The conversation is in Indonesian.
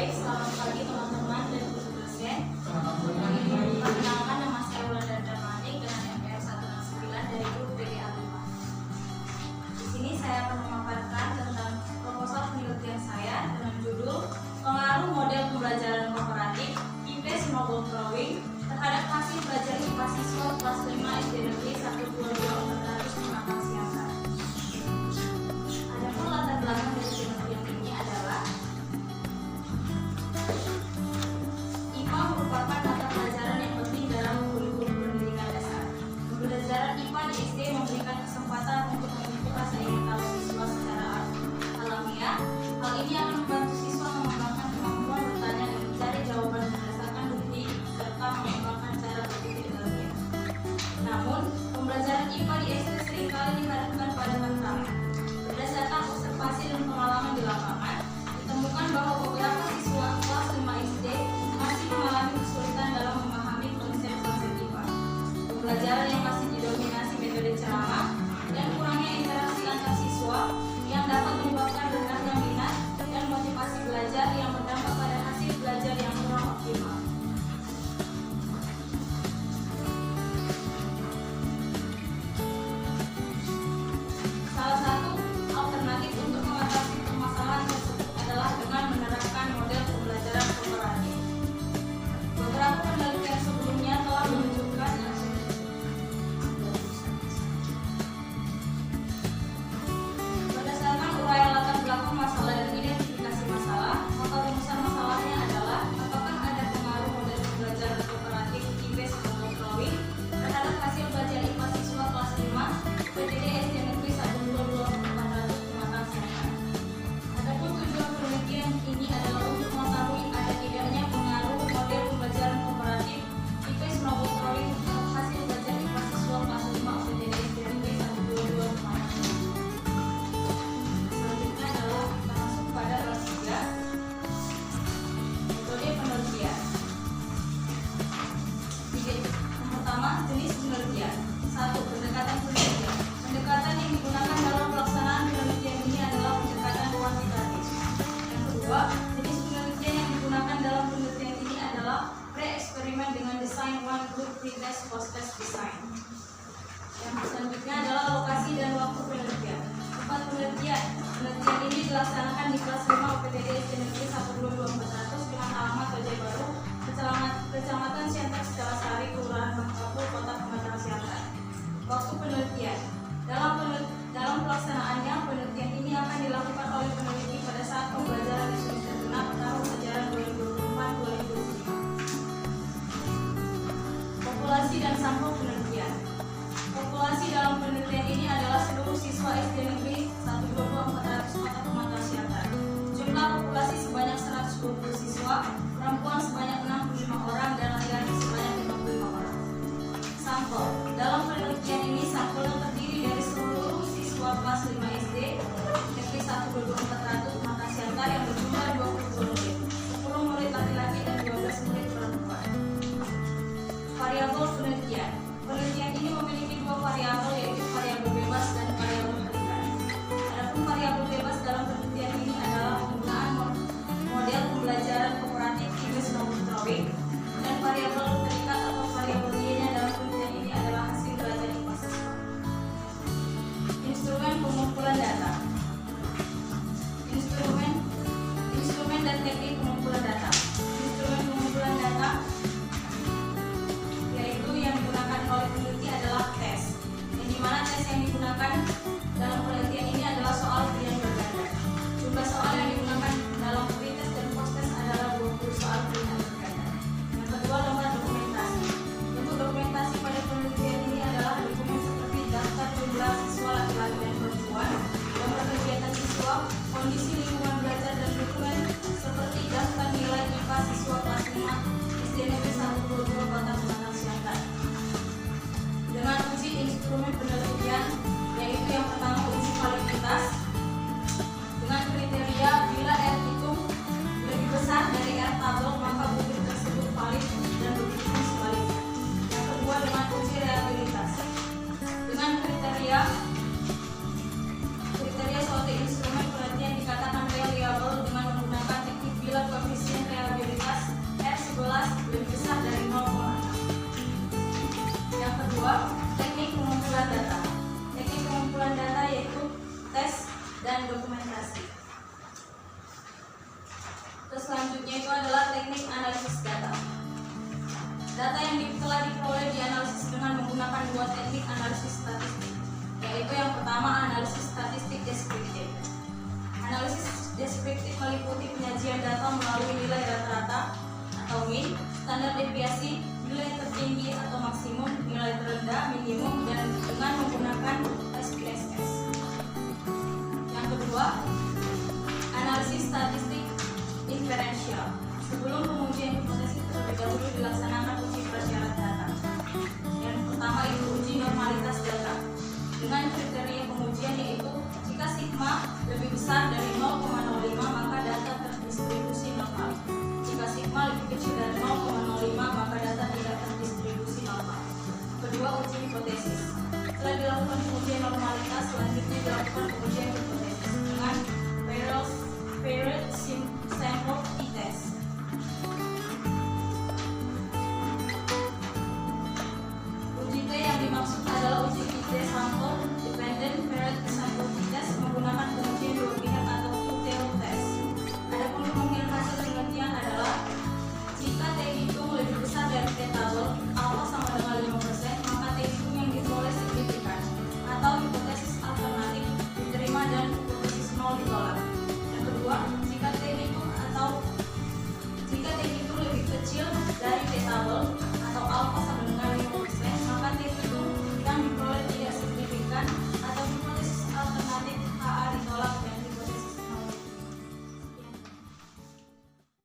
selamat pagi teman-teman dan guru dosen. Perkenalkan, nama saya Wulandari Manik dengan MPR 169 dari grup PGA 5. Di sini saya akan memaparkan tentang proposal penelitian saya dengan judul Pengaruh Model Pembelajaran Kooperatif IP Snowball Drawing terhadap hasil belajar IPA siswa kelas 5 SD Negeri 122 Menakang Siantar. Adapun latar belakang dari penelitian ini adalah IPA merupakan mata pelajaran yang penting dalam kurikulum pendidikan dasar. Pembelajaran IPA di SD memberikan kesempatan untuk membentuk rasa ingin tahu siswa secara alamiah. Hal ini akan membantu siswa mengembangkan kemampuan bertanya dan mencari jawaban berdasarkan bukti serta mengembangkan cara berpikir ilmiah. Namun, pembelajaran IPA di SD seringkali dihadapkan pada tantangan. Berdasarkan observasi dan pengalaman di lapangan, ditemukan bahwa beberapa siswa kelas 5 SD masih mengalami kesulitan dalam memahami konsep-konsep IPA. Pembelajaran yang masih didominasi metode ceramah dan kurangnya interaksi antar siswa yang dapat menyebabkan rendahnya minat dan motivasi belajar yang berdampak pada hasil belajar yang kurang optimal. Salah satu alternatif untuk mengatasi permasalahan tersebut adalah dengan menerapkan model pembelajaran kooperatif. Beberapa penelitian sebelumnya telah menunjukkan berdasarkan uraian latar belakang masalah dan identifikasi masalah, maka rumusan masalahnya adalah apakah ada pengaruh model pembelajaran kooperatif IP Snowball Drawing terhadap hasil belajar IPA siswa kelas 5 PTD SD Negeri 122 Pematang Siantar. Adapun tujuan penelitian ini adalah untuk mengetahui ada tidaknya pengaruh model pembelajaran kooperatif IP Snowball Drawing terhadap hasil belajar IPA siswa kelas 5 PTD SD Negeri 122 Pematang Siantar. Selanjutnya adalah kita masuk pada kelas 3, metode penelitian. Yang pertama, jenis penelitian. 1. Pendekatan penelitian. Pendekatan yang digunakan dalam pelaksanaan penelitian ini adalah pendekatan kuantitatif. Yang kedua, jenis penelitian yang digunakan dalam penelitian ini adalah pre-eksperimen dengan desain one group pre-test post-test design. Yang selanjutnya adalah lokasi dan waktu penelitian. Tempat penelitian. Penelitian ini dilaksanakan di kelas 5 UPTD SD Negeri 122 dengan alamat Ojai Baru, Kecamatan Siantar Sari, Kelurahan Bangkapu, Kota Pematang Siantar. Waktu penelitian. Dalam pelaksanaannya, penelitian ini akan dilakukan oleh peneliti pada saat pembelajaran di semester genap tahun ajaran 2024-2025. Populasi dan sampel penelitian. Populasi dalam penelitian ini adalah seluruh siswa SD Negeri 122 Kota Pematang Siantar. Jumlah populasi sebanyak 120 siswa, perempuan sebanyak 65 orang dan laki-laki sebanyak 55 orang. Sampel. Dalam penelitian ini sampel yang terdiri dari seluruh siswa kelas 5 SD Negeri 124 Pematang Siantar yang berjumlah 22 murid, 10 murid laki-laki dan 12 murid perempuan. Variabel penelitian. Penelitian ini memiliki dua variabel, yaitu variabel bebas dan variabel terikat. Adapun variabel bebas dalam penelitian ini adalah penggunaan model pembelajaran kooperatif IP Snowball Drawing, dan variabel terikat atau variabel Y-nya dalam penelitian ini adalah hasil belajar IPA siswa. Instrumen pengumpulan data. Instrumen dan teknik pengumpulan data. Instrumen pengumpulan data yaitu yang digunakan oleh peneliti adalah tes. Yang dimana tes yang digunakan dalam penelitian ini adalah soal pilihan berganda. Jumlah soal yang digunakan dalam pre-test dan post-test adalah 20 soal pilihan berganda. Yang kedua, lembar dokumentasi. Bentuk dokumentasi pada penelitian ini adalah dokumen seperti daftar jumlah siswa laki-laki dan perempuan, gambar kegiatan siswa, kondisi lingkungan belajar, dan dokumen seperti daftar nilai IPA siswa kelas 5 SD Negeri 122 Kota Pematang Siantar. Dengan uji instrumen penelitian, yaitu yang pertama uji validitas dengan kriteria bila R hitung lebih besar dari R tabel maka bukti tersebut valid dan begitu sebaliknya. Yang kedua, dengan uji realitas dengan kriteria suatu instrumen penelitian dikatakan reliable dengan menggunakan teknik bila koefisien Data yang telah diperoleh dianalisis dengan menggunakan dua teknik analisis statistik, yaitu yang pertama analisis statistik deskriptif. Analisis deskriptif meliputi penyajian data melalui nilai rata-rata atau mean, standar deviasi, nilai tertinggi atau maksimum, nilai terendah, minimum, dan dengan menggunakan SPSS. Yang kedua, analisis statistik inferensial. Sebelum pengujian hipotesis terlebih dahulu dilaksanakan uji prasyarat data. Yang pertama itu uji normalitas data dengan kriteria pengujian yaitu jika sigma lebih besar dari